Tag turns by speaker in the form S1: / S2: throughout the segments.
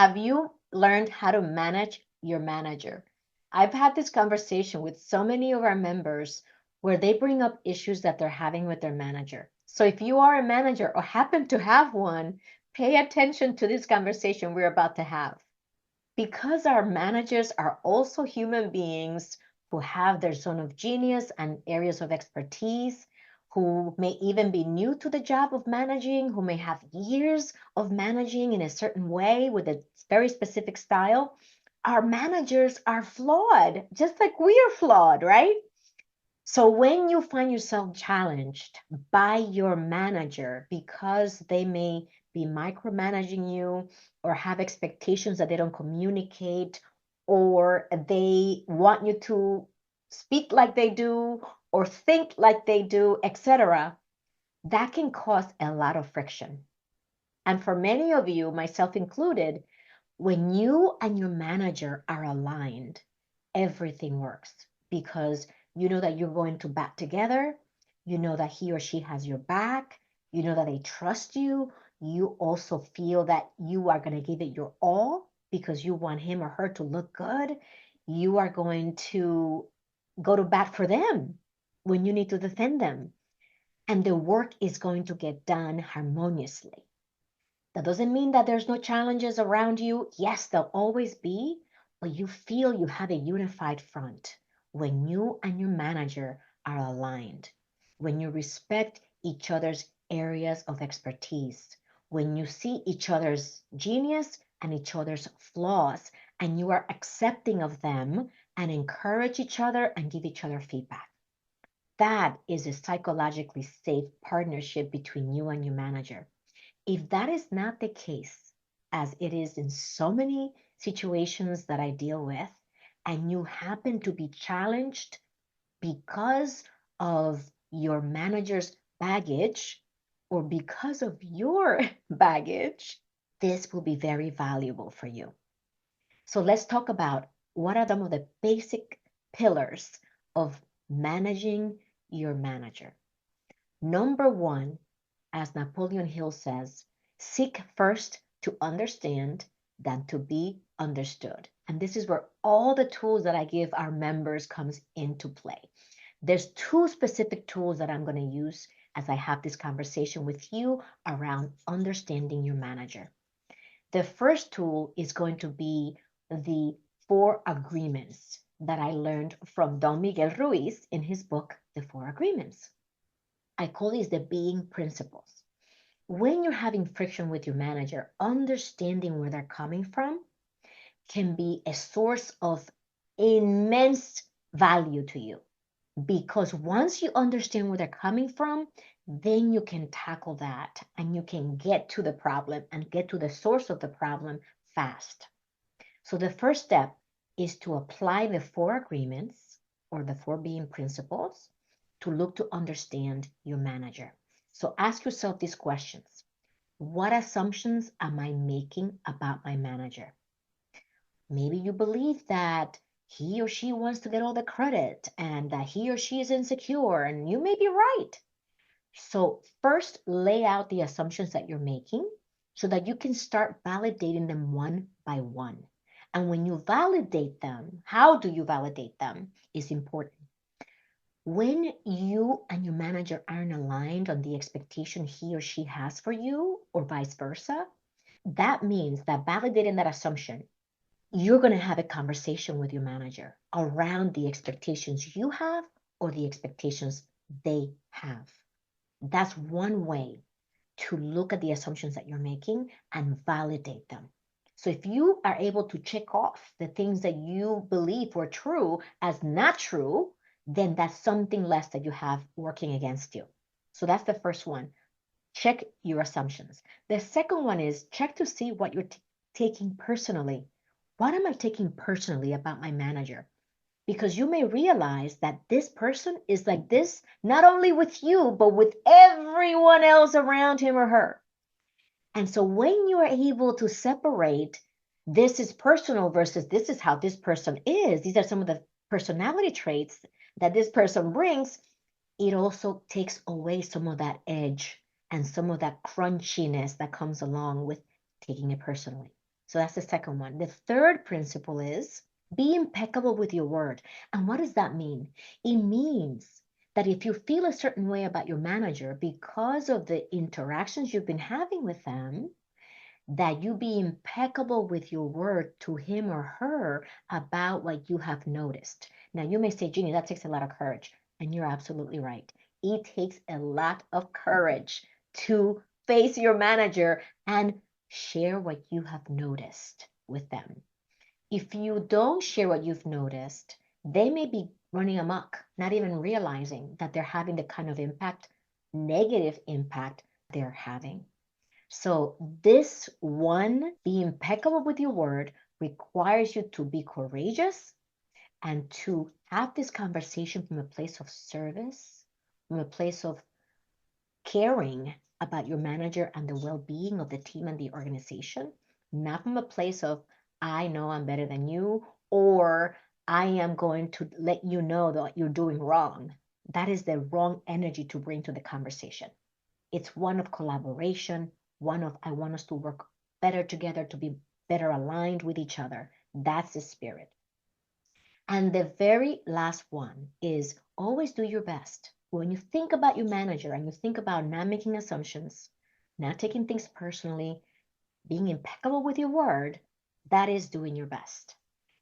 S1: Have you learned how to manage your manager? I've had this conversation with so many of our members where they bring up issues that they're having with their manager. So if you are a manager or happen to have one, pay attention to this conversation we're about to have. Because our managers are also human beings who have their zone of genius and areas of expertise, who may even be new to the job of managing, who may have years of managing in a certain way with a very specific style, our managers are flawed, just like we are flawed, right? So when you find yourself challenged by your manager because they may be micromanaging you or have expectations that they don't communicate, or they want you to speak like they do or think like they do, etc., that can cause a lot of friction. And for many of you, myself included, when you and your manager are aligned, everything works because you know that you're going to bat together. You know that he or she has your back. You know that they trust you. You also feel that you are going to give it your all because you want him or her to look good. You are going to go to bat for them when you need to defend them. And the work is going to get done harmoniously. That doesn't mean that there's no challenges around you. Yes, there'll always be, but you feel you have a unified front when you and your manager are aligned, when you respect each other's areas of expertise, when you see each other's genius and each other's flaws, and you are accepting of them and encourage each other and give each other feedback. That is a psychologically safe partnership between you and your manager. If that is not the case, as it is in so many situations that I deal with, and you happen to be challenged because of your manager's baggage or because of your baggage, this will be very valuable for you. So let's talk about what are some of the basic pillars of managing your manager. Number one, as Napoleon Hill says, seek first to understand than to be understood. And this is where all the tools that I give our members comes into play. There's two specific tools that I'm going to use as I have this conversation with you around understanding your manager. The first tool is going to be the 4 agreements that I learned from Don Miguel Ruiz in his book, The 4 Agreements. I call these the being principles. When you're having friction with your manager, understanding where they're coming from can be a source of immense value to you. Because once you understand where they're coming from, then you can tackle that and you can get to the problem and get to the source of the problem fast. So the first step is to apply the 4 agreements or the 4 being principles to look to understand your manager. So ask yourself these questions. What assumptions am I making about my manager? Maybe you believe that he or she wants to get all the credit and that he or she is insecure, and you may be right. So first, lay out the assumptions that you're making so that you can start validating them one by one. And when you validate them, how do you validate them is important. When you and your manager aren't aligned on the expectation he or she has for you, or vice versa, that means that validating that assumption, you're going to have a conversation with your manager around the expectations you have or the expectations they have. That's one way to look at the assumptions that you're making and validate them. So if you are able to check off the things that you believe were true as not true, then that's something less that you have working against you. So that's the first one. Check your assumptions. The second one is check to see what you're taking personally. What am I taking personally about my manager? Because you may realize that this person is like this, not only with you, but with everyone else around him or her. And so when you are able to separate this is personal versus this is how this person is, these are some of the personality traits that this person brings, it also takes away some of that edge and some of that crunchiness that comes along with taking it personally. So that's the second one. The third principle is be impeccable with your word. And what does that mean? It means that if you feel a certain way about your manager because of the interactions you've been having with them, that you be impeccable with your word to him or her about what you have noticed. Now, you may say, Ginny, that takes a lot of courage. And you're absolutely right. It takes a lot of courage to face your manager and share what you have noticed with them. If you don't share what you've noticed, they may be running amok, not even realizing that they're having the kind of impact, negative impact they're having. So this one, be impeccable with your word, requires you to be courageous and to have this conversation from a place of service, from a place of caring about your manager and the well-being of the team and the organization, not from a place of, I know I'm better than you, or I am going to let you know that you're doing wrong. That is the wrong energy to bring to the conversation. It's one of collaboration, one of, I want us to work better together, to be better aligned with each other. That's the spirit. And the very last one is always do your best. When you think about your manager and you think about not making assumptions, not taking things personally, being impeccable with your word, that is doing your best.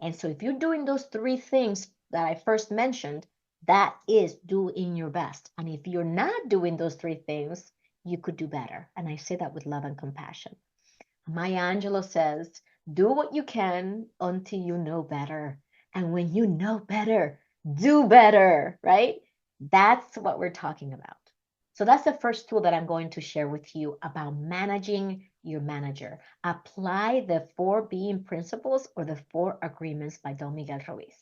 S1: And so if you're doing those three things that I first mentioned, that is doing your best. And if you're not doing those three things, you could do better. And I say that with love and compassion. Maya Angelou says, do what you can until you know better. And when you know better, do better, right? That's what we're talking about. So that's the first tool that I'm going to share with you about managing your manager. Apply the 4 being principles or the 4 agreements by Don Miguel Ruiz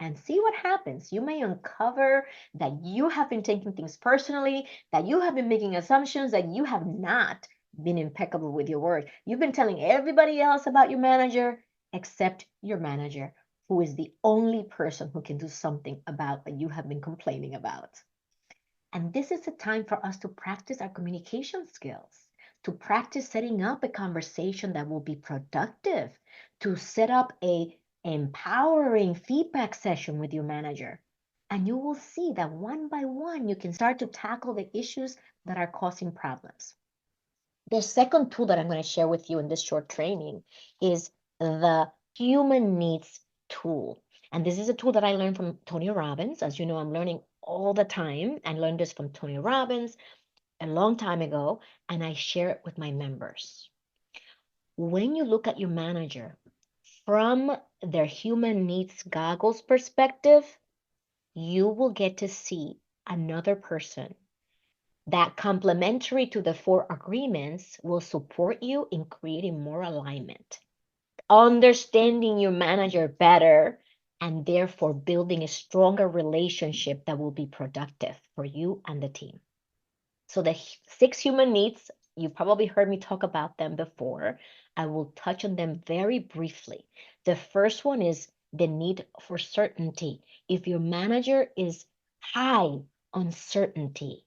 S1: and see what happens. You may uncover that you have been taking things personally, that you have been making assumptions, that you have not been impeccable with your word. You've been telling everybody else about your manager except your manager, who is the only person who can do something about what you have been complaining about. And this is a time for us to practice our communication skills, to practice setting up a conversation that will be productive, to set up a empowering feedback session with your manager. And you will see that one by one, you can start to tackle the issues that are causing problems. The second tool that I'm going to share with you in this short training is the human needs tool. And this is a tool that I learned from Tony Robbins. As you know, I'm learning all the time. I learned this from Tony Robbins a long time ago, and I share it with my members. When you look at your manager from their human needs goggles perspective, you will get to see another person that, complementary to the 4 agreements, will support you in creating more alignment, understanding your manager better, and therefore building a stronger relationship that will be productive for you and the team. So the 6 human needs, you've probably heard me talk about them before. I will touch on them very briefly. The first one is the need for certainty. If your manager is high on certainty,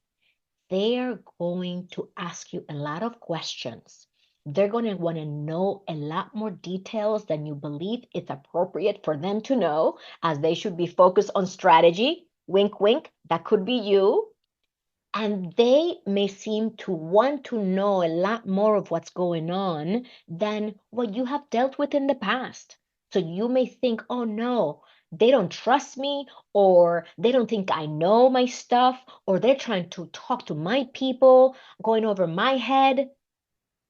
S1: they are going to ask you a lot of questions. They're going to want to know a lot more details than you believe it's appropriate for them to know, as they should be focused on strategy. Wink, wink, that could be you. And they may seem to want to know a lot more of what's going on than what you have dealt with in the past. So you may think, oh no, they don't trust me, or they don't think I know my stuff, or they're trying to talk to my people, going over my head.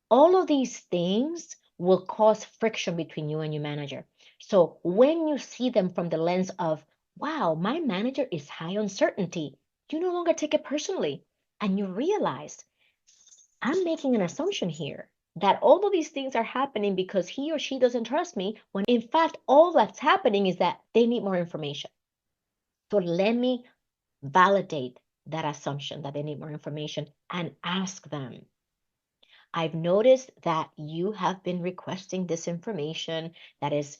S1: All of these things will cause friction between you and your manager. So when you see them from the lens of, wow, my manager is high on certainty, you no longer take it personally. And you realize, I'm making an assumption here that all of these things are happening because he or she doesn't trust me, when in fact, all that's happening is that they need more information. So let me validate that assumption that they need more information and ask them. I've noticed that you have been requesting this information that is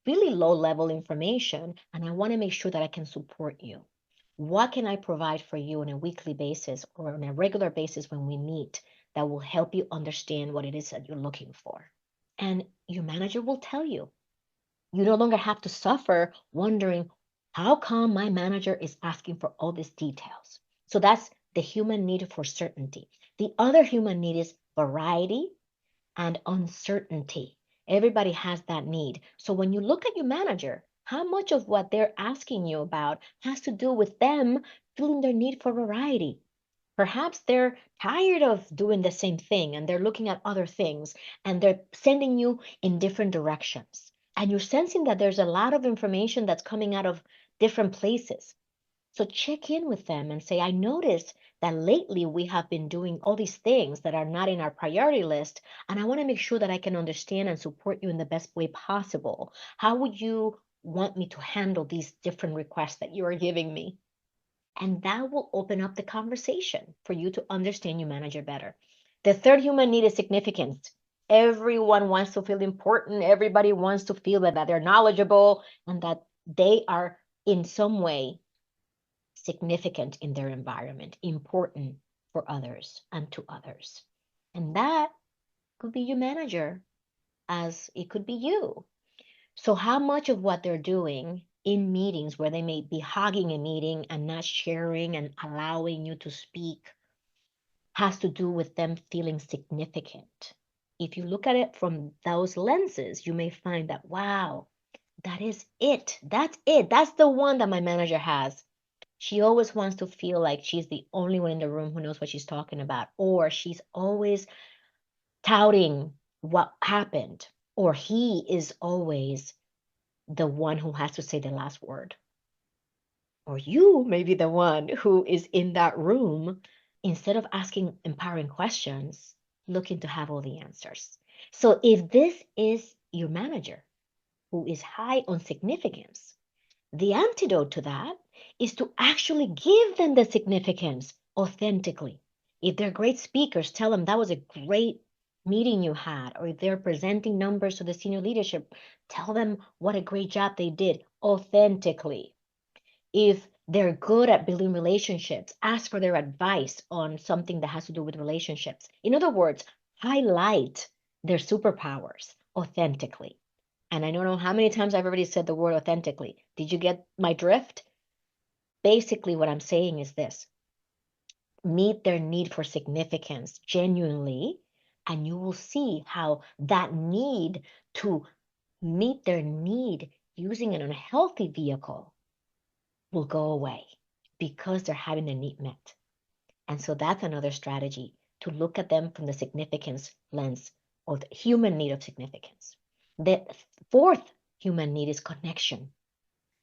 S1: really low-level information, and I want to make sure that I can support you. What can I provide for you on a weekly basis or on a regular basis when we meet that will help you understand what it is that you're looking for? And your manager will tell you. You no longer have to suffer wondering, how come my manager is asking for all these details? So that's the human need for certainty. The other human need is variety and uncertainty. Everybody has that need. So when you look at your manager, how much of what they're asking you about has to do with them feeling their need for variety? Perhaps they're tired of doing the same thing and they're looking at other things and they're sending you in different directions. And you're sensing that there's a lot of information that's coming out of different places. So check in with them and say, I noticed that lately we have been doing all these things that are not in our priority list. And I want to make sure that I can understand and support you in the best way possible. How would you want me to handle these different requests that you are giving me? And that will open up the conversation for you to understand your manager better. The third human need is significance. Everyone wants to feel important. Everybody wants to feel that they're knowledgeable and that they are in some way significant in their environment, important for others and to others. And that could be your manager, as it could be you. So, how much of what they're doing in meetings where they may be hogging a meeting and not sharing and allowing you to speak has to do with them feeling significant? If you look at it from those lenses, you may find that, wow, that is it. That's it. That's the one that my manager has. She always wants to feel like she's the only one in the room who knows what she's talking about, or she's always touting what happened, or he is always the one who has to say the last word. Or you may be the one who is in that room, instead of asking empowering questions, looking to have all the answers. So if this is your manager who is high on significance, the antidote to that is to actually give them the significance authentically. If they're great speakers, tell them that was a great meeting you had. Or if they're presenting numbers to the senior leadership, tell them what a great job they did authentically. If they're good at building relationships, ask for their advice on something that has to do with relationships. In other words, highlight their superpowers authentically. And I don't know how many times I've already said the word authentically. Did you get my drift? Basically, what I'm saying is this: meet their need for significance genuinely, and you will see how that need to meet their need using an unhealthy vehicle will go away because they're having their need met. And so that's another strategy, to look at them from the significance lens or the human need of significance. The fourth human need is connection,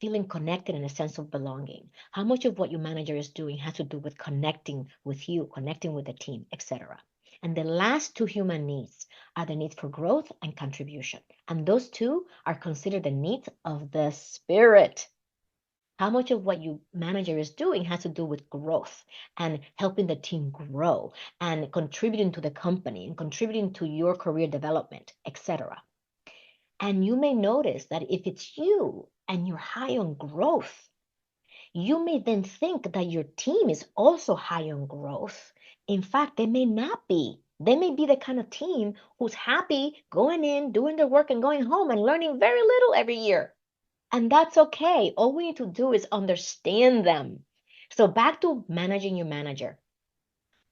S1: feeling connected in a sense of belonging. How much of what your manager is doing has to do with connecting with you, connecting with the team, etc. And the last two human needs are the needs for growth and contribution. And those two are considered the needs of the spirit. How much of what your manager is doing has to do with growth and helping the team grow and contributing to the company and contributing to your career development, etc. And you may notice that if it's you and you're high on growth, you may then think that your team is also high on growth. In fact, they may not be. They may be the kind of team who's happy going in, doing their work, and going home and learning very little every year. And that's okay. All we need to do is understand them. So back to managing your manager.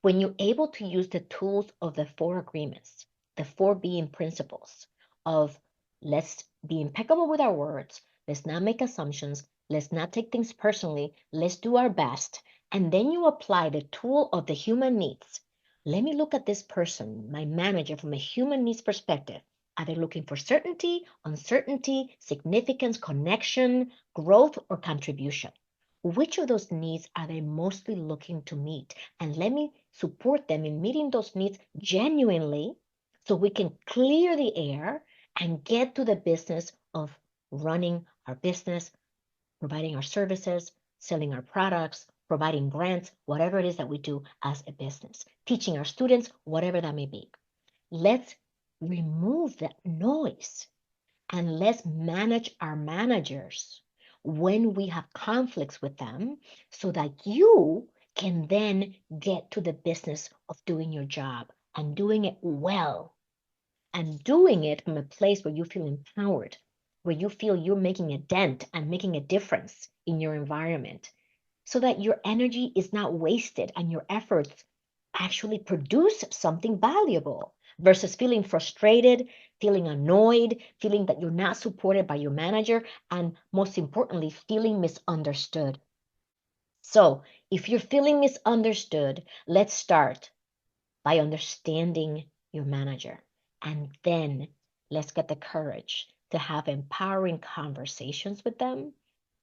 S1: When you're able to use the tools of the four agreements, the four being principles of, let's be impeccable with our words, let's not make assumptions, let's not take things personally, let's do our best, and then you apply the tool of the human needs. Let me look at this person, my manager, from a human needs perspective. Are they looking for certainty, uncertainty, significance, connection, growth, or contribution? Which of those needs are they mostly looking to meet? And let me support them in meeting those needs genuinely, so we can clear the air and get to the business of running our business, providing our services, selling our products, providing grants, whatever it is that we do as a business, teaching our students, whatever that may be. Let's remove that noise and let's manage our managers when we have conflicts with them, so that you can then get to the business of doing your job and doing it well. and doing it from a place where you feel empowered, where you feel you're making a dent and making a difference in your environment, so that your energy is not wasted and your efforts actually produce something valuable versus feeling frustrated, feeling annoyed, feeling that you're not supported by your manager, and most importantly, feeling misunderstood. So, if you're feeling misunderstood, let's start by understanding your manager. And then let's get the courage to have empowering conversations with them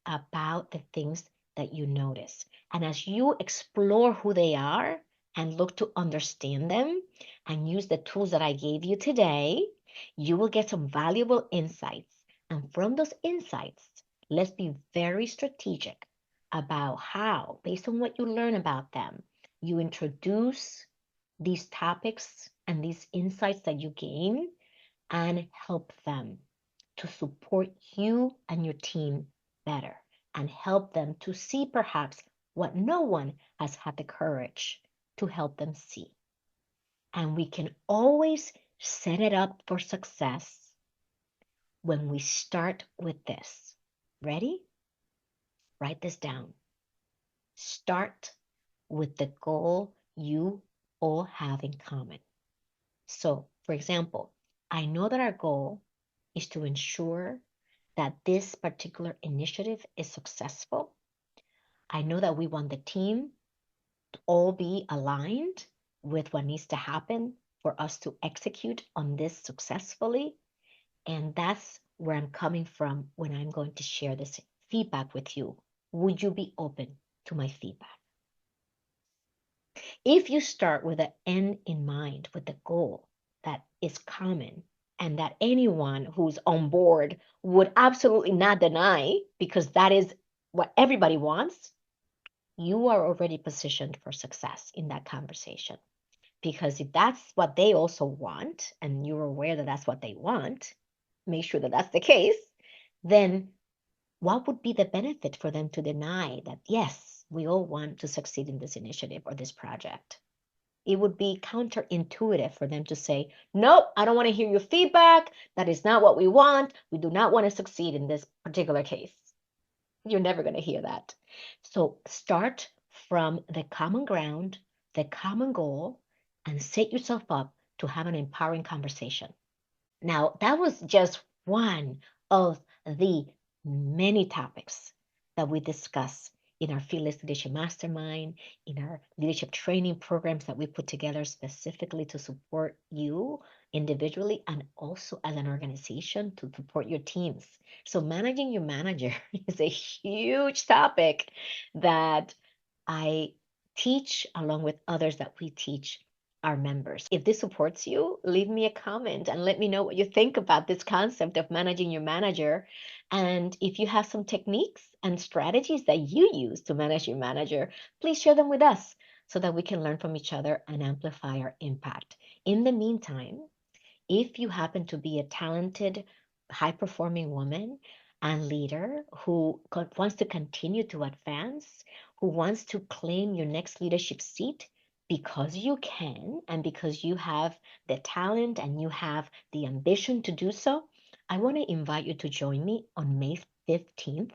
S1: about the things that you notice. And as you explore who they are and look to understand them and use the tools that I gave you today, you will get some valuable insights. And from those insights, let's be very strategic about how, based on what you learn about them, you introduce these topics and these insights that you gain and help them to support you and your team better and help them to see perhaps what no one has had the courage to help them see. And we can always set it up for success when we start with this. Ready? Write this down. Start with the goal you all have in common. So, for example, I know that our goal is to ensure that this particular initiative is successful. I know that we want the team to all be aligned with what needs to happen for us to execute on this successfully. And that's where I'm coming from when I'm going to share this feedback with you. Would you be open to my feedback? If you start with the end in mind, with the goal that is common and that anyone who's on board would absolutely not deny, because that is what everybody wants, you are already positioned for success in that conversation. Because if that's what they also want, and you're aware that that's what they want, make sure that that's the case, then what would be the benefit for them to deny that, yes, we all want to succeed in this initiative or this project? It would be counterintuitive for them to say, nope, I don't want to hear your feedback. That is not what we want. We do not want to succeed in this particular case. You're never going to hear that. So start from the common ground, the common goal, and set yourself up to have an empowering conversation. Now, that was just one of the many topics that we discuss in our Fearless Leadership Mastermind, in our leadership training programs that we put together specifically to support you individually and also as an organization to support your teams. So managing your manager is a huge topic that I teach along with others that we teach our members. If this supports you, leave me a comment and let me know what you think about this concept of managing your manager. And if you have some techniques and strategies that you use to manage your manager, please share them with us so that we can learn from each other and amplify our impact. In the meantime, if you happen to be a talented, high-performing woman and leader who wants to continue to advance, who wants to claim your next leadership seat because you can and because you have the talent and you have the ambition to do so, I want to invite you to join me on May 15th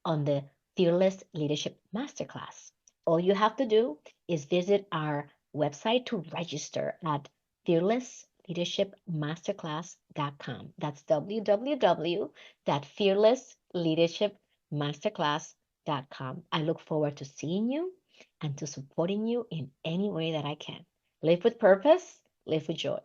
S1: on the Fearless Leadership Masterclass. All you have to do is visit our website to register at fearlessleadershipmasterclass.com. That's www.fearlessleadershipmasterclass.com. I look forward to seeing you and to supporting you in any way that I can. Live with purpose, live with joy.